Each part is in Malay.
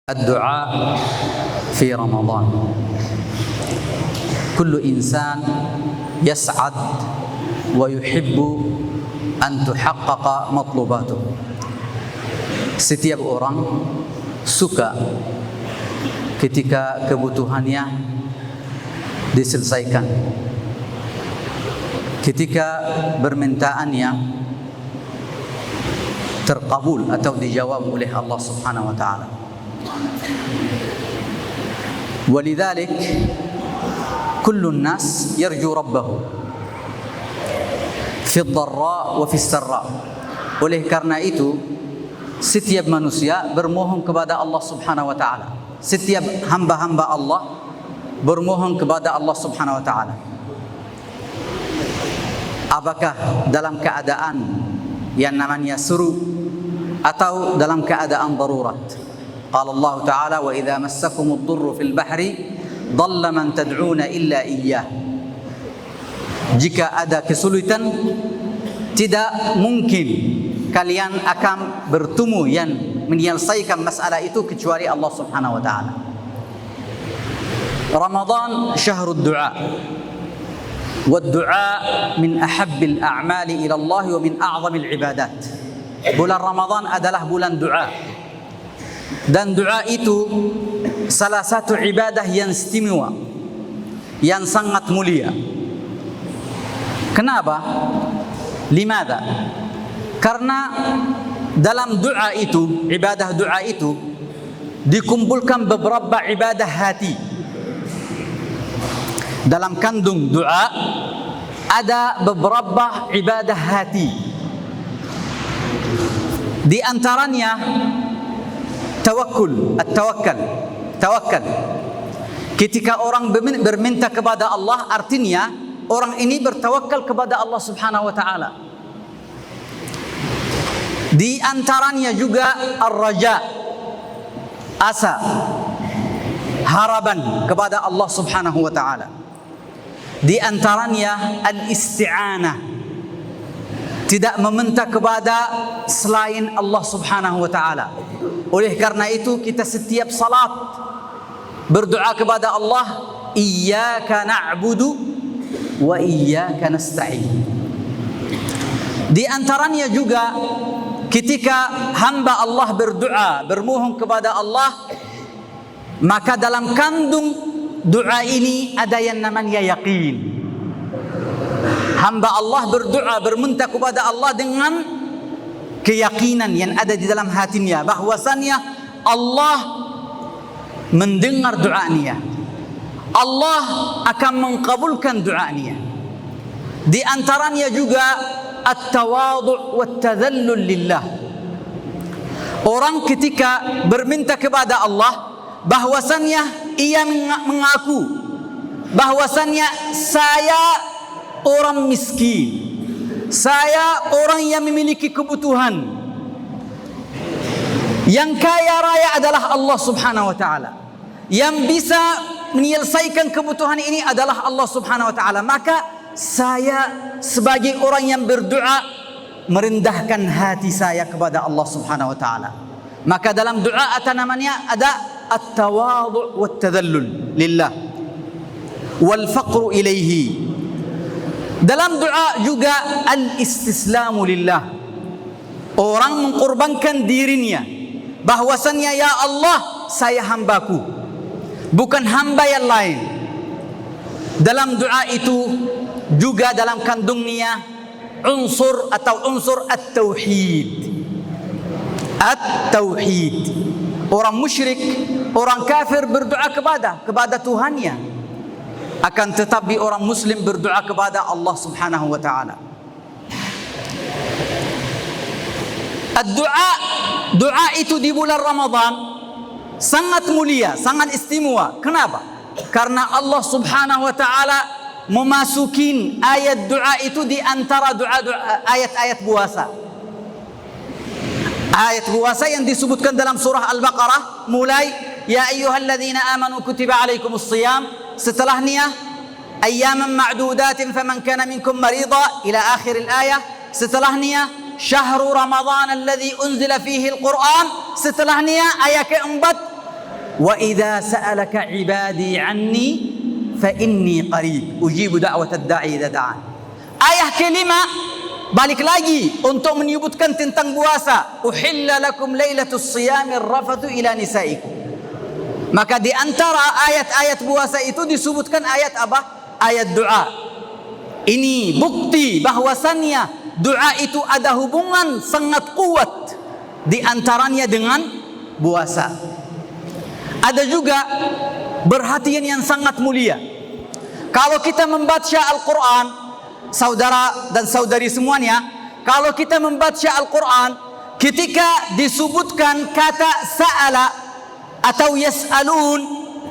الدعاء في رمضان. كل إنسان يسعد ويحب أن تحقق مطلوباته. Setiap orang suka ketika kebutuhannya diselesaikan, ketika permintaannya terkabul atau dijawab oleh Allah Subhanahu wa taala. ولذلك كل الناس يرجو ربه في الضراء وفي السراء. Oleh karena itu setiap manusia bermohon kepada Allah Subhanahu wa taala. Setiap hamba-hamba Allah bermohon kepada Allah Subhanahu wa taala. Apakah dalam keadaan yang namanya suruh atau dalam keadaan darurat? قال الله تعالى وإذا مسكم الضر في البحر ضل من تدعون إلا إياه. Jika ada kesulitan, tidak mungkin kalian akan bertemu yang menyelesaikan masalah itu kecuali Allah Subhanahu wa taala. Ramadan syahrud du'a. والدعاء من أحب الأعمال إلى الله ومن أعظم العبادات. Bulan Ramadan adalah bulan doa. Dan doa itu salah satu ibadah yang istimewa, yang sangat mulia. Kenapa? Limada? Karena dalam doa itu, ibadah doa itu dikumpulkan beberapa ibadah hati. Dalam kandung doa ada beberapa ibadah hati. Di antaranya tawakkul, tawakal. Ketika orang berminta kepada Allah, artinya orang ini bertawakal kepada Allah Subhanahu wa taala. Di antaranya juga ar-raja, asa, harapan kepada Allah Subhanahu wa taala. Di antaranya al-isti'anah, tidak meminta kepada selain Allah Subhanahu wa taala. Oleh karena itu kita setiap salat berdoa kepada Allah, iyyaka na'budu wa iyyaka nasta'in. Di antaranya juga ketika hamba Allah berdoa, bermohon kepada Allah, maka dalam kandung doa ini ada yang namanya yaqin. Hamba Allah berdoa, berminta kepada Allah dengan keyakinan yang ada di dalam hatinya bahwasannya Allah mendengar doanya, Allah akan mengabulkan doanya. Di antaranya juga at-tawadhu' wat-tadhallul lillah. Orang ketika berminta kepada Allah bahwasannya ia mengaku bahwasannya saya orang miskin, saya orang yang memiliki kebutuhan. Yang kaya raya adalah Allah Subhanahu wa taala. Yang bisa menyelesaikan kebutuhan ini adalah Allah Subhanahu wa taala. Maka saya sebagai orang yang berdoa merendahkan hati saya kepada Allah Subhanahu wa taala. Maka dalam doa ada namanya ada at-tawadhu' wat-tadhallul lillah wal faqru ilaihi. Dalam doa juga al-istislamu lillah. Orang mengkorbankan dirinya bahwasannya ya Allah, saya hambaku, bukan hamba yang lain. Dalam doa itu juga dalam kandungnya unsur atau unsur at-tauhid. At-tauhid. Orang musyrik, orang kafir berdoa kepada Tuhannya. Akan tetapi orang muslim berdoa kepada Allah Subhanahu wa taala. Doa itu di bulan Ramadan sangat mulia, sangat istimewa. Kenapa? Karena Allah Subhanahu wa taala memasukin ayat doa itu di antara ayat-ayat puasa. Ayat puasa yang disebutkan dalam surah Al-Baqarah mulai ya ayyuhalladzina amanu kutiba alaikumus shiyam. Setelahnya ayyaman ma'dudatin faman kana minkum marida ila akhir al-ayah. Setelahnya syahru ramadhan alladhi unzila fihi al-Quran. Setelahnya ayat keempat Wa idza sa'alaka 'ibadi 'anni fa inni qarib ujibu da'watad da'i idza da'an. Ayat kelima balik lagi untuk menyebutkan tentang puasa. Uhilla lakum lailatus siyamir rafathu ila nisaikum. Maka di antara ayat-ayat puasa itu disebutkan ayat apa? Ayat doa. Ini bukti bahwasannya doa itu ada hubungan sangat kuat di antaranya dengan puasa. Ada juga perhatian yang sangat mulia. Kalau kita membaca Al-Quran, saudara dan saudari semuanya, kalau kita membaca Al-Quran, ketika disebutkan kata sa'ala atau yas'alun,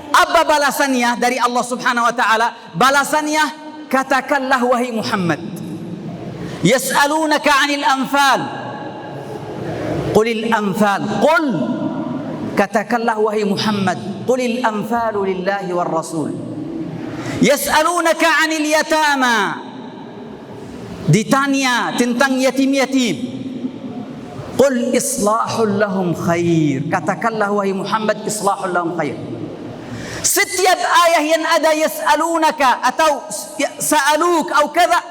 apa balasannya dari Allah Subhanahu wa taala? Balasannya, katakanlah wahai Muhammad, yas'alunaka 'anil anfal, qulil anfal, qul, katakanlah wahai Muhammad, qulil anfalu lillahi war rasul. Yas'alunaka 'anil yatama, ditanya tentang yatim-yatim. Qul islahul lahum khair, katakanlah wahai Muhammad, islahul lahum khair. Setiap ayat yang ada yas'alunaka atau sa'aluk atau kada,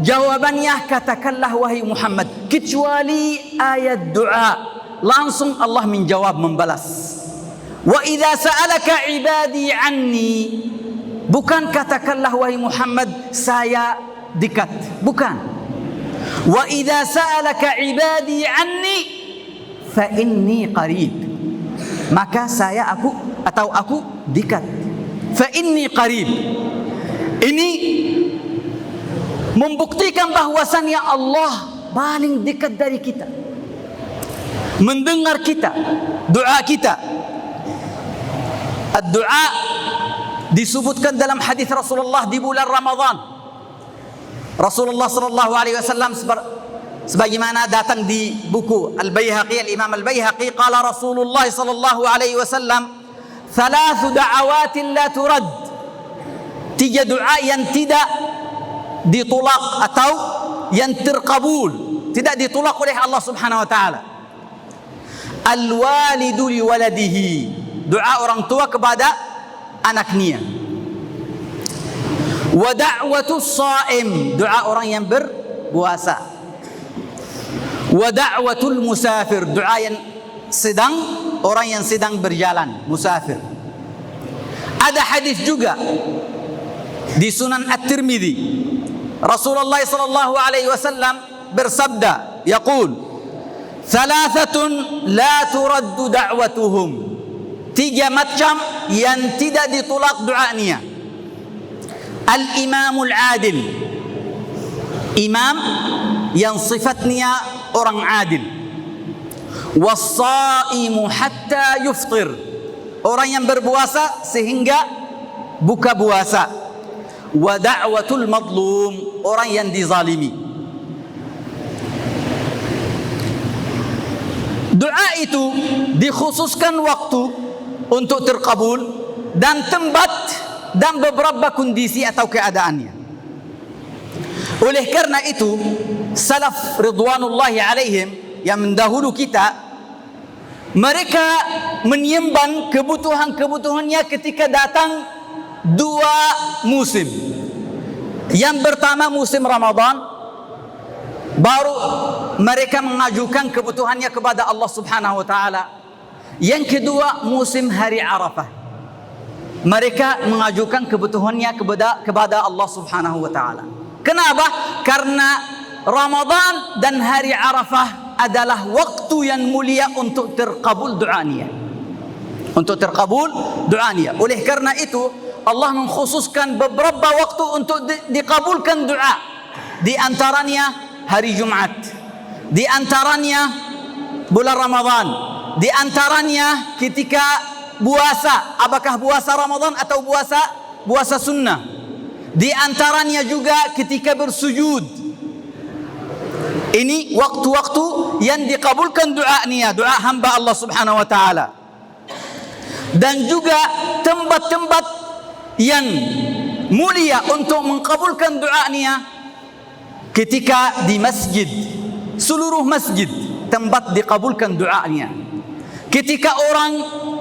jawabannya katakanlah wahai Muhammad, kecuali ayat doa, langsung Allah menjawab, membalas. Wa idza sa'alaka ibadi anni, bukan katakanlah wahai Muhammad saya dekat, bukan. Wa idza sa'alaka ibadi anni fa inni qarib, maka aku dekat. Fa inni qarib, ini membuktikan bahwasannya Allah paling dekat dari kita, mendengar kita, doa kita. Doa disebutkan dalam hadis Rasulullah di bulan Ramadan. Rasulullah sallallahu alaihi wasallam sebagaimana datang di buku Al-Baihaqi, Al-Imam Al-Baihaqi, qala Rasulullah sallallahu alaihi wasallam, thalathu da'awatin la turad, tiga doa yang tidak ditolak atau yang terkabul, tidak ditolak oleh Allah Subhanahu wa taala. Al-walidu li waladihi, doa orang tua kepada anaknya. Wa da'watus shaim, doa orang yang berpuasa. Wa da'watul musafir, doa yang sedang, orang yang sedang berjalan, musafir. Ada hadis juga di Sunan At-Tirmidzi, Rasulullah sallallahu alaihi wasallam bersabda, yaqul, thalathatun la turaddu da'watuhum, tiga macam yang tidak ditolak doanya. Al-imamul adil, imam yang sifatnya orang adil. Was-saimu hatta yuftir, orang yang berpuasa sehingga buka puasa. Wa da'watul madlum, orang yang dizalimi. Doa itu dikhususkan waktu untuk terkabul dan tempat dan beberapa kondisi atau keadaannya. Oleh karena itu, salaf ridwanullahi alaihim yang mendahulu kita, mereka menyimpan kebutuhan-kebutuhannya ketika datang dua musim. Yang pertama musim Ramadan, baru mereka mengajukan kebutuhannya kepada Allah Subhanahu wa taala. Yang kedua musim hari Arafah, mereka mengajukan kebutuhannya kepada Allah Subhanahu wa taala. Kenapa? Karena Ramadan dan hari Arafah adalah waktu yang mulia untuk terkabul doanya. Untuk terkabul doanya. Oleh karena itu Allah mengkhususkan beberapa waktu untuk dikabulkan doa. Di antaranya hari Jumat, di antaranya bulan Ramadan, di antaranya ketika puasa, apakah puasa Ramadan atau puasa sunnah. Di antaranya juga ketika bersujud. Ini waktu-waktu yang dikabulkan doanya, doa hamba Allah Subhanahu wa taala. Dan juga tempat-tempat yang mulia untuk mengkabulkan doanya ketika di masjid, seluruh masjid tempat dikabulkan doanya. Ketika orang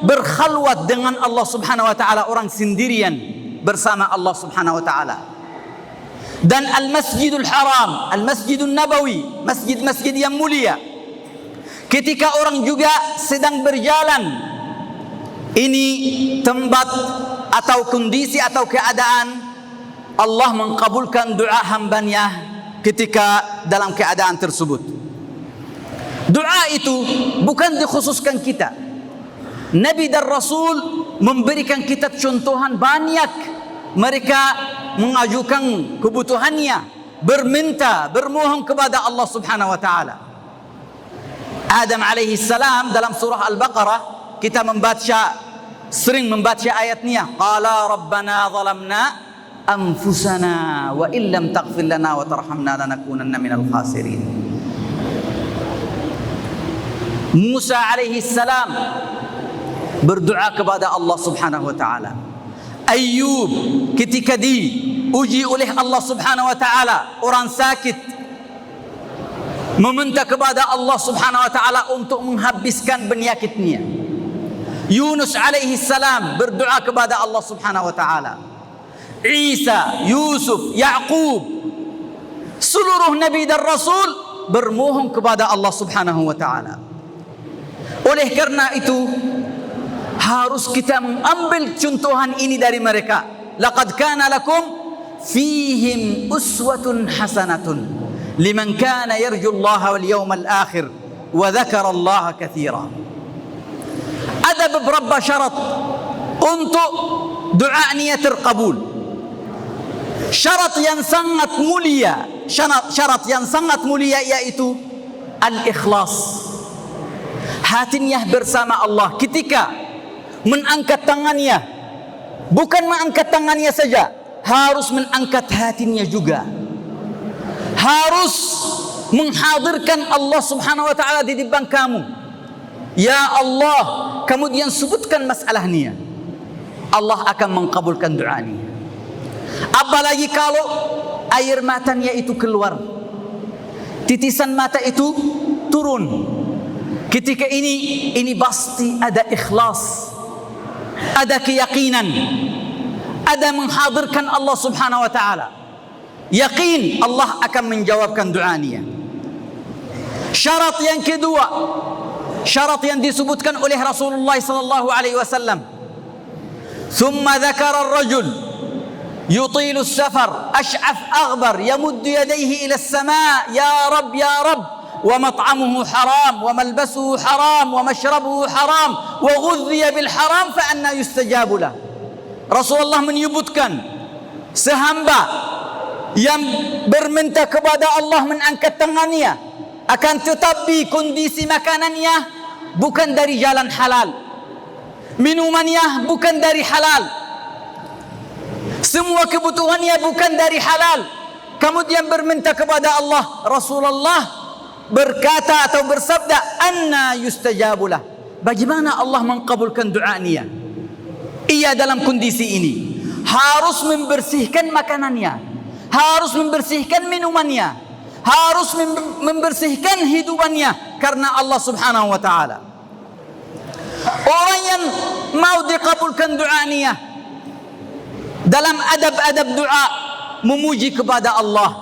berkhalwat dengan Allah Subhanahu wa taala, orang sendirian bersama Allah Subhanahu wa taala. Dan Al-Masjidul Haram, Al-Masjidul Nabawi, masjid-masjid yang mulia, ketika orang juga sedang berjalan, ini tempat atau kondisi atau keadaan Allah mengkabulkan doa hambanya ketika dalam keadaan tersebut. Doa itu bukan dikhususkan kita. Nabi dan Rasul memberikan kita contohan banyak. Mereka mengajukan kebutuhannya, berminta, bermohon kepada Allah Subhanahu wa taala. Adam alaihi salam dalam surah Al-Baqarah kita sering membaca ayatnya, qala rabbana zalamna anfusana wa illam taghfir lana wa tarhamna lanakunanna minal khasirin. Musa alaihi salam berdoa kepada Allah Subhanahu wa taala. Ayyub ketika diuji oleh Allah Subhanahu wa taala, orang sakit, meminta kepada Allah Subhanahu wa taala untuk menghabiskan penyakitnya. Yunus alaihi salam berdoa kepada Allah Subhanahu wa taala. Isa, Yusuf, Yaqub, seluruh nabi dan rasul bermohon kepada Allah Subhanahu wa taala. Oleh karena itu harus kita mengambil contohan ini dari mereka. Laqad kana lakum fihim uswatun hasanatun liman kana yarjullaha wal yawmal akhir wa dzakara Allah katsira. Ada beberapa syarat untuk doa niat terkabul. Syarat yang sangat mulia, syarat yang sangat mulia yaitu al-ikhlas. Hatinya bersama Allah ketika mengangkat tangannya, bukan mengangkat tangannya saja, harus mengangkat hatinya juga. Harus menghadirkan Allah Subhanahu wa taala di depan kamu. Ya Allah, kemudian sebutkan masalahnya. Allah akan mengkabulkan doanya. Apalagi kalau air matanya itu keluar, titisan mata itu turun. Ketika ini pasti ada ikhlas, ada keyakinan, ada menghadirkan Allah Subhanahu wa taala. Yakin Allah akan menjawabkan doanya. Syarat yang kedua, syarat yang disebutkan oleh Rasulullah sallallahu alaihi wasallam. Thumma dzakara ar-rajul yutilu as-safar ash'ath aghbar yamuddu yadayhi ila as-sama' ya rab ya rab wa mat'amuhu haram wa malbasuhu haram wa mashrabuhu haram wa ghudhiya bil haram fa anna yustajabu lah. Rasulullah menyebutkan sehamba yang berminta kepada Allah mengangkat tangannya, akan tetapi kondisi makanannya bukan dari jalan halal, minumannya bukan dari halal, semua kebutuhannya bukan dari halal, kemudian berminta kepada Allah. Rasulullah berkata atau bersabda, anna yustajabulah, bagaimana Allah mengkabulkan doanya? Ia dalam kondisi ini harus membersihkan makanannya, harus membersihkan minumannya, harus membersihkan hidupannya karena Allah Subhanahu wa taala. Orang yang mau dikabulkan doanya dalam adab-adab doa, memuji kepada Allah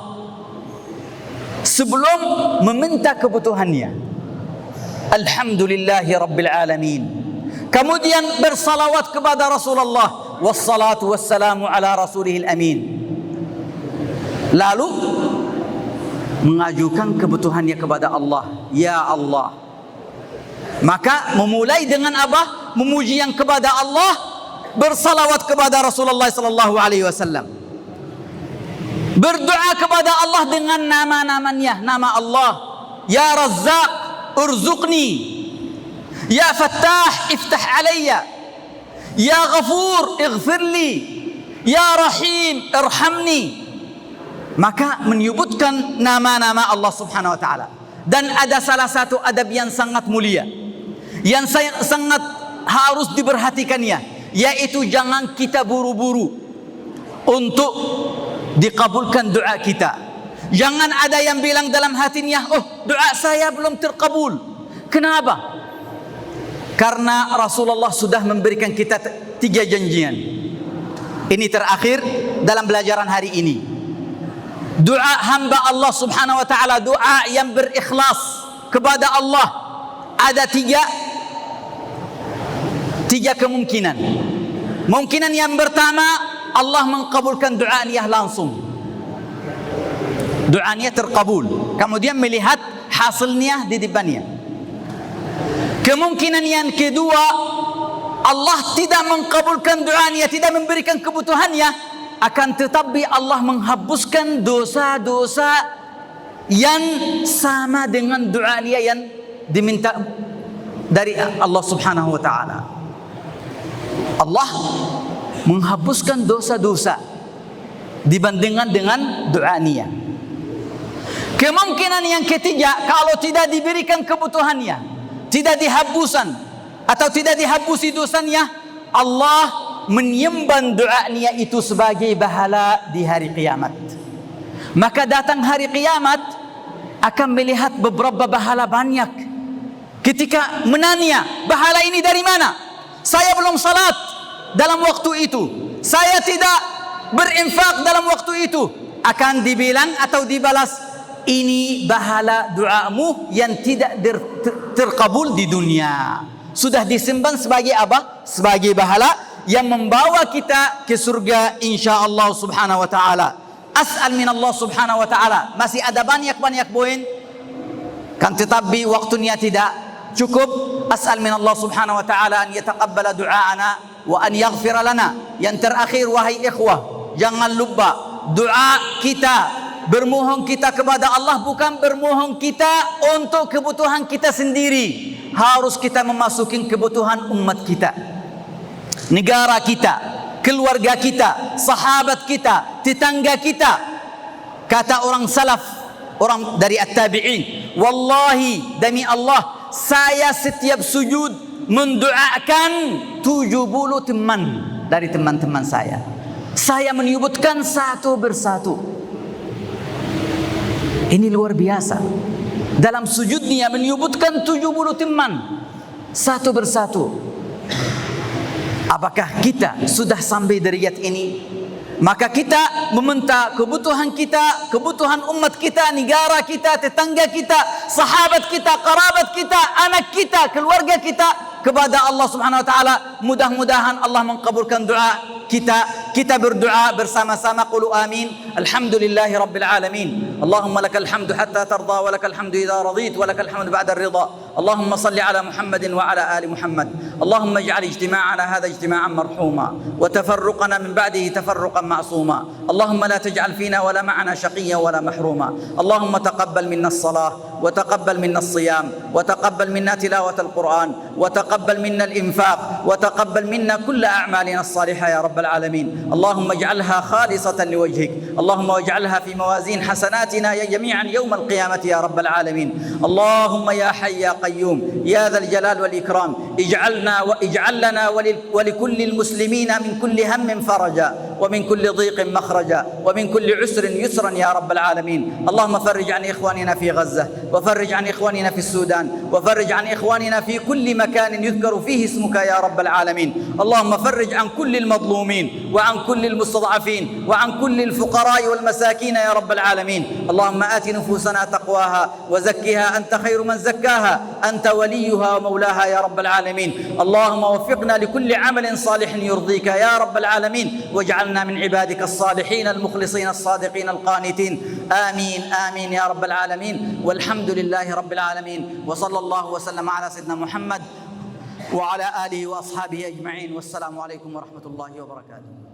sebelum meminta kebutuhannya. Alhamdulillahi Rabbil Alamin. Kemudian bersalawat kepada Rasulullah, wassalatu wassalamu ala rasulihil amin. Lalu mengajukan kebutuhannya kepada Allah. Ya Allah. Maka memulai dengan apa? Memuji yang kepada Allah, bersalawat kepada Rasulullah sallallahu alaihi wasallam. Berdoa kepada Allah dengan nama-namanya, nama Allah. Ya Razzaq, urzuqni. Ya Fattah, iftah alayya. Ya Ghafur, ighfirli. Ya Rahim, irhamni. Maka menyebutkan nama-nama Allah Subhanahu wa taala. Dan ada salah satu adab yang sangat mulia, yang sangat harus diperhatikannya, yaitu jangan kita buru-buru untuk dikabulkan doa kita. Jangan ada yang bilang dalam hatinya, oh doa saya belum terkabul. Kenapa? Karena Rasulullah sudah memberikan kita 3 janjian. Ini terakhir dalam pelajaran hari ini. Doa hamba Allah subhanahu wa ta'ala, doa yang berikhlas kepada Allah, ada tiga kemungkinan. Kemungkinan yang pertama, Allah mengkabulkan doa niat langsung. Doa niat terkabul. Kemudian melihat hasilnya di depannya. Kemungkinan yang kedua, Allah tidak mengkabulkan doa niat, tidak memberikan kebutuhannya. Akan tetapi Allah menghapuskan dosa-dosa yang sama dengan doa dia yang diminta dari Allah subhanahu wa ta'ala. Allah menghapuskan dosa-dosa dibandingkan dengan doa dia. Kemungkinan yang ketiga, kalau tidak diberikan kebutuhannya, tidak dihapuskan atau tidak dihapusi dosanya, Allah menyimpan doanya itu sebagai pahala di hari kiamat. Maka datang hari kiamat akan melihat beberapa pahala banyak. Ketika menanya, pahala ini dari mana? Saya belum salat dalam waktu itu, saya tidak berinfak dalam waktu itu. Akan dibilang atau dibalas, ini pahala doamu yang tidak terkabul di dunia. Sudah disimpan sebagai apa? Sebagai pahala yang membawa kita ke surga insyaallah subhanahu wa ta'ala. As'al min Allah subhanahu wa ta'ala. Masih ada banyak-banyak poin, kan tetapi waktunya tidak cukup. As'al min Allah subhanahu wa ta'ala an yataqabbala du'aana wa an yaghfira lana. Yang terakhir, wahai ikhwah, jangan lupa doa kita, bermohon kita kepada Allah bukan bermohon kita untuk kebutuhan kita sendiri. Harus kita memasukin kebutuhan umat kita, negara kita, keluarga kita, sahabat kita, tetangga kita. Kata orang salaf, orang dari at-tabi'in, wallahi demi Allah, saya setiap sujud mendoakan 70 teman dari teman-teman saya. Saya menyebutkan satu persatu. Ini luar biasa. Dalam sujudnya menyebutkan 70 teman satu persatu. Apakah kita sudah sampai derajat ini? Maka kita meminta kebutuhan kita, kebutuhan umat kita, negara kita, tetangga kita, sahabat kita, kerabat kita, anak kita, keluarga kita kepada Allah subhanahu wa ta'ala. Mudah-mudahan Allah mengkabulkan doa kita. Kita berdoa bersama-sama. Qulu amin. Alhamdulillahi rabbil alamin. Allahumma lakal hamdu hatta tarda, wa lakal hamdu idha radit, wa lakal hamdu ba'da ridha. اللهم صل على محمد وعلى آل محمد. اللهم اجعل اجتماعنا هذا اجتماعا مرحوما وتفرقنا من بعده تفرقا معصوما. اللهم لا تجعل فينا ولا معنا شقيا ولا محروما. اللهم تقبل منا الصلاة وتقبل منا الصيام وتقبل منا تلاوة القرآن وتقبل منا الإنفاق وتقبل منا كل أعمالنا الصالحة يا رب العالمين. اللهم اجعلها خالصة لوجهك. اللهم اجعلها في موازين حسناتنا جميعا يوم القيامة يا رب العالمين. اللهم يا حي يا قيوم يا ذا الجلال والإكرام اجعل لنا ولكل المسلمين من كل هم فرجا ومن كل ضيق مخرجا ومن كل عسر يسرا يا رب العالمين. اللهم فرج عن إخواننا في غزة وفرج عن إخواننا في السودان وفرج عن إخواننا في كل مكان يذكر فيه اسمك يا رب العالمين. اللهم فرج عن كل المظلومين وعن كل المستضعفين وعن كل الفقراء والمساكين يا رب العالمين. اللهم آت نفوسنا تقواها وزكها أنت خير من زكاها أنت وليها ومولاها يا رب العالمين. اللهم وفقنا لكل عمل صالح يرضيك يا رب العالمين واجعلنا من عبادك الصالحين المخلصين الصادقين القانتين. آمين آمين يا رب العالمين. والحمد لله رب العالمين. وصلى الله وسلم على سيدنا محمد وعلى آله وأصحابه أجمعين. والسلام عليكم ورحمة الله وبركاته.